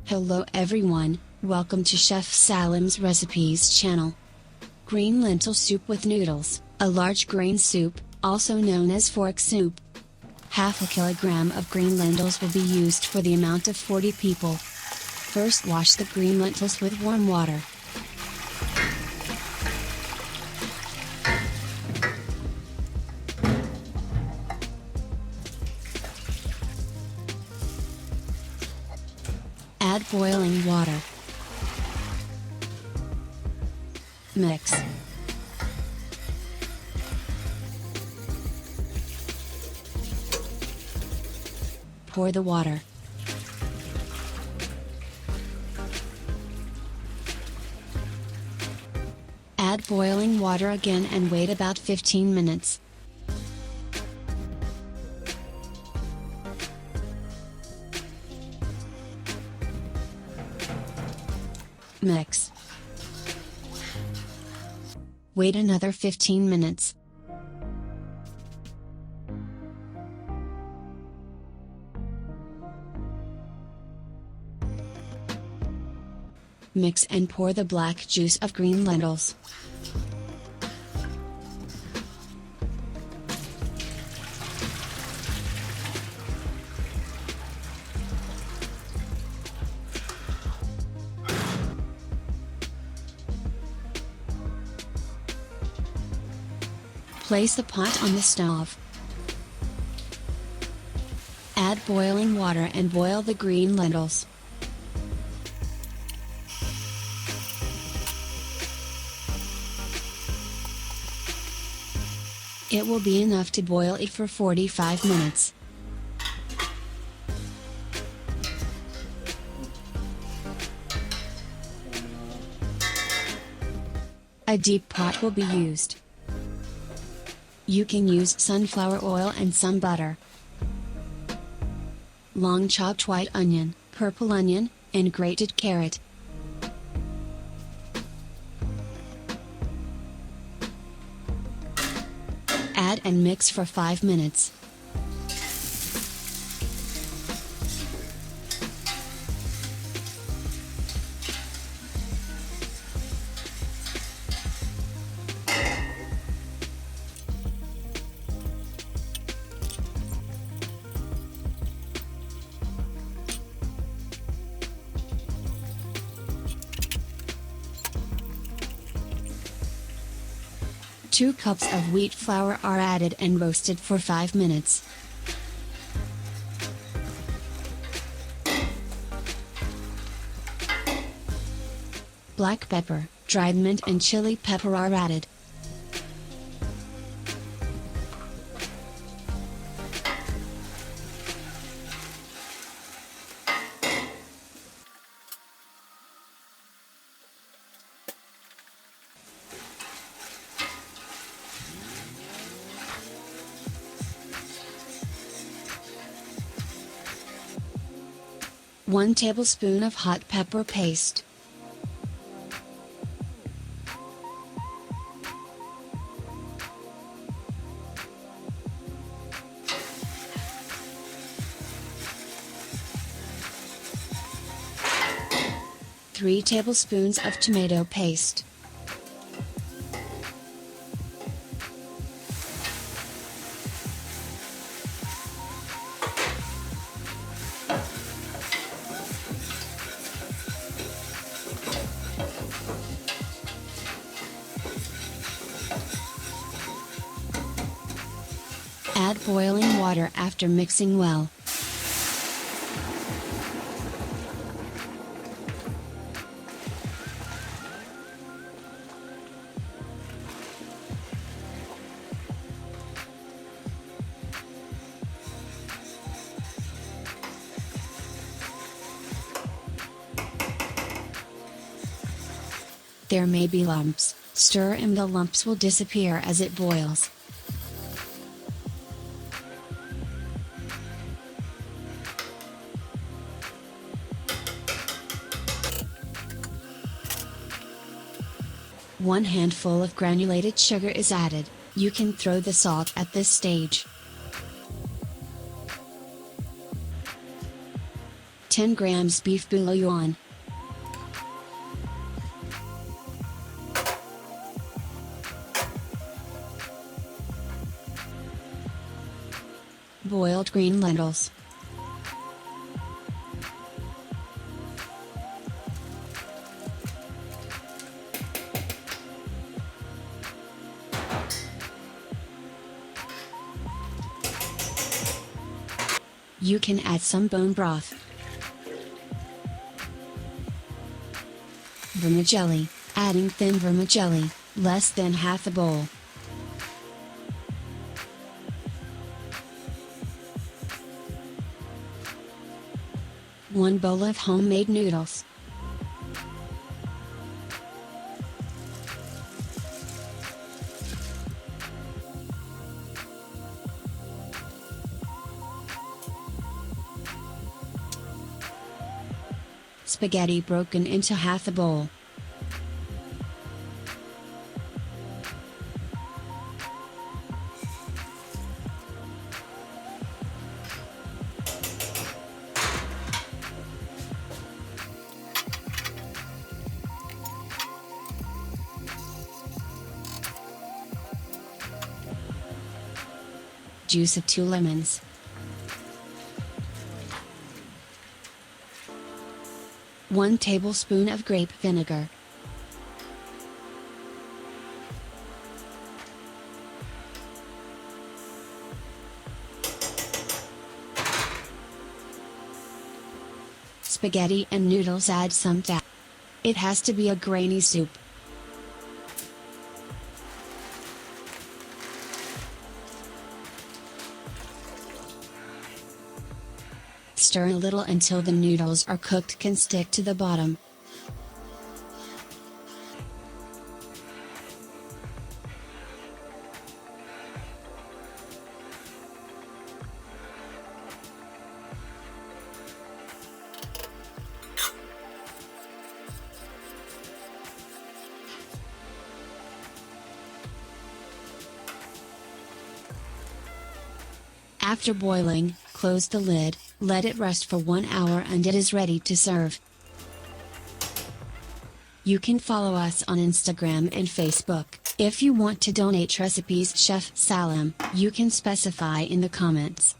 Hello everyone, welcome to Chef Salim's Recipes channel. Green lentil soup with noodles, a large grain soup, also known as fork soup. Half a kilogram of green lentils will be used for the amount of 40 people. First wash the green lentils with warm water. Add boiling water. Mix. Pour the water. Add boiling water again and wait about 15 minutes. Mix. Wait another 15 minutes. Mix and pour the black juice of green lentils. Place the pot on the stove. Add boiling water and boil the green lentils. It will be enough to boil it for 45 minutes. A deep pot will be used. You can use sunflower oil and some butter. Long chopped white onion, purple onion, and grated carrot. Add and mix for 5 minutes. Two cups of wheat flour are added and roasted for 5 minutes. Black pepper, dried mint and chili pepper are added. One tablespoon of hot pepper paste. Three tablespoons of tomato paste. Add boiling water after mixing well. There may be lumps. Stir and the lumps will disappear as it boils. One handful of granulated sugar is added. You can throw the salt at this stage. 10 grams beef bouillon. Boiled green lentils. You can add some bone broth. Vermicelli, adding thin vermicelli, less than half a bowl. One bowl of homemade noodles. Spaghetti broken into half a bowl. Juice of 2 lemons. One tablespoon of grape vinegar. Spaghetti and noodles, add some fat. It has to be a grainy soup. Stir a little until the noodles are cooked, can stick to the bottom. After boiling, close the lid, let it rest for 1 hour, and it is ready to serve. You can follow us on Instagram and Facebook. If you want to donate recipes Chef Salim, you can specify in the comments.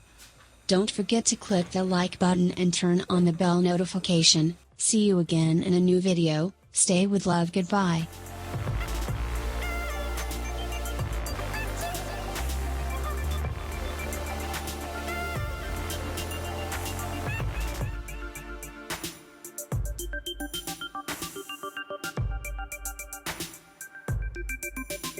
Don't forget to click the like button and turn on the bell notification. See you again in a new video. Stay with love. Goodbye.